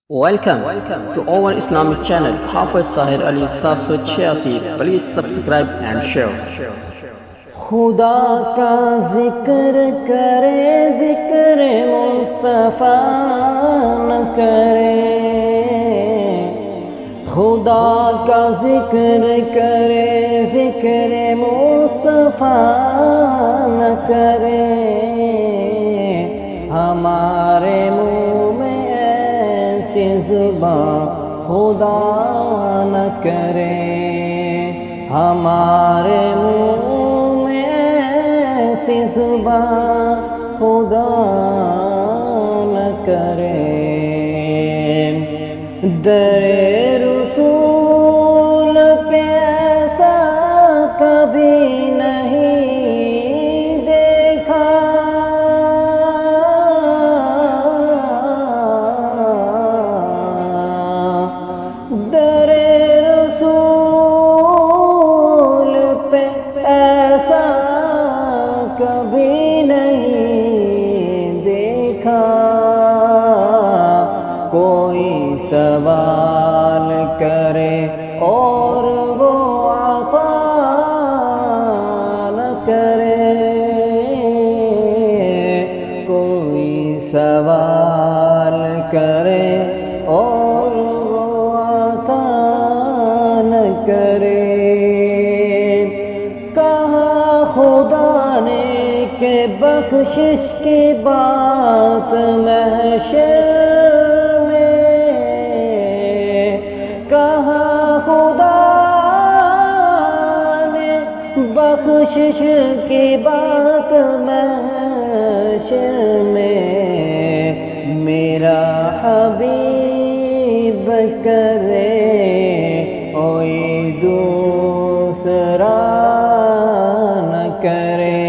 Welcome to our Islamic channel, Hafiz Tahir Ali Saswat Shiasi. Please subscribe and share. خدا کا ذکر کرے ذکر مصطفیٰ نہ کرے، خدا کا ذکر کرے ذکر مصطفیٰ نہ کرے، ہمارے منہ میں ایسی زبان خدا نہ کرے، ہمارے منہ ایسی زبان خدا نہ کرے، در رسول پہ ایسا کبھی نہیں دیکھا، در رسول پہ ایسا کبھی نہیں دیکھا، کوئی سوال کرے اور وہ عطا نہ کرے، کوئی سوال کرے اور وہ عطا نہ کرے، کہا خدا نے کہ بخشش کی بات محشر میں، کہا خدا نے بخشش کی بات محشر میں، میرا حبیب کرے کوئی دوسرا نہ کرے،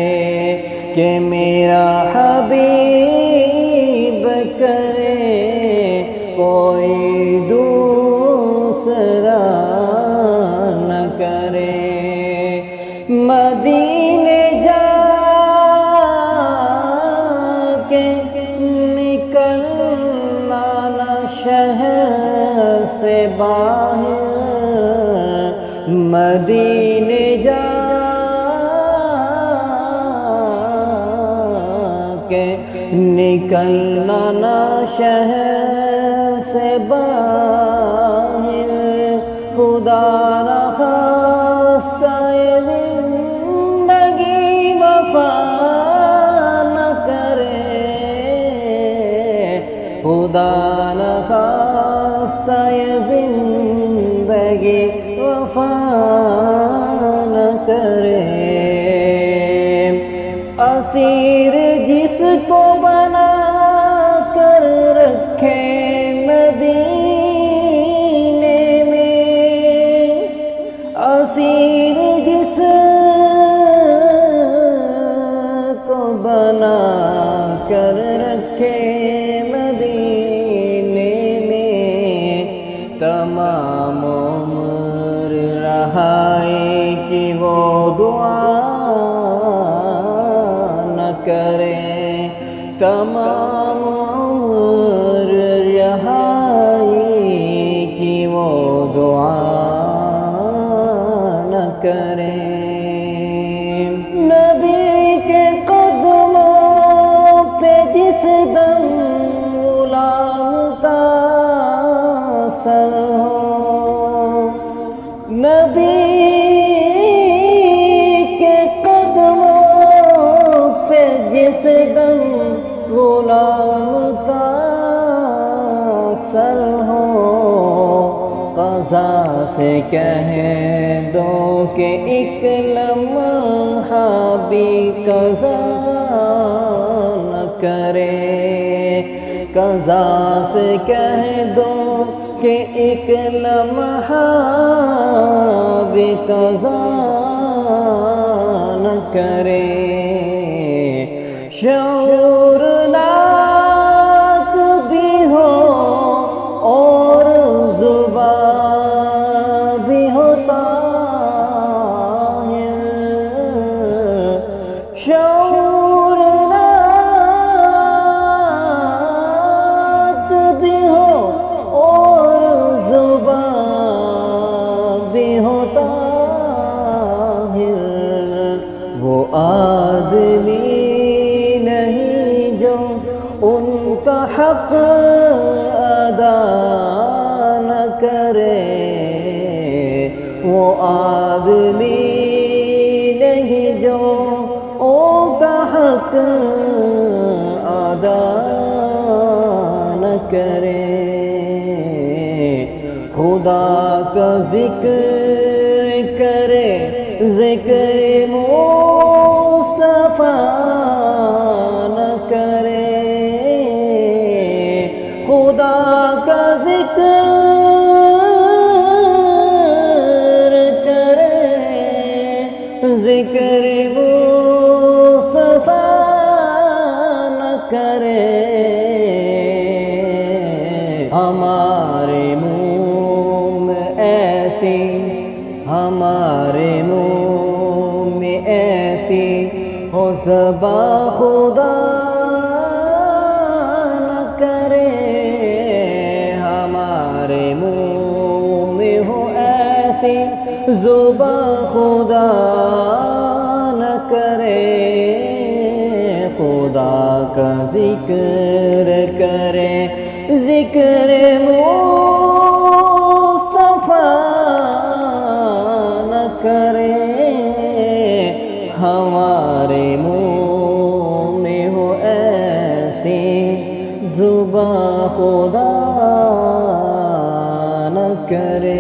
کہ میرا حبیب کرے کوئی دوسرا نہ کرے، مدینے جا کے نکلنا نہ شہر سے باہر، مدینے جا کے نکلنا نہ شہر سے باہر، خدا نخواستہ زندگی وفا نہ کرے، خدا نخواستہ زندگی وفا نہ کرے، اسیر جس کو بنا کر رکھے مدینے میں، اسیر جس کو بنا کر رکھے مدینے میں، تمام عمر رہائی کی وہ دعا کرے، تمام عمر رہائی کی وہ دعا نہ کرے، نبی کے قدموں پہ جس دم غلام کا سر ہو، نبی جس دم غلام کا سر ہو، قضا سے کہہ دو کہ ایک لمحہ بھی قضا نہ کرے، قضا سے کہہ دو کہ ایک لمحہ بھی قضا نہ کرے، شعور ناک بھی ہو اور زبان بھی ہوتا ہے، شعور ناک بھی ہو آدمی نہیں جو او کا حق ادا نہ کرے خدا کا ذکر کرے ذکر مصطفیٰ نہ کرے خدا کا ذکر کرے ذکر مصطفیٰ نہ کرے ہمارے منہ میں ایسی ہمارے منہ میں ایسی ہو زباں خدا نہ کرے ہمارے منہ میں ہو ایسی زباں خدا نہ کرے خدا کا ذکر کرے ذکر مصطفیٰ نہ کرے ہمارے منہ میں ہو ایسی زباں خدا نہ کرے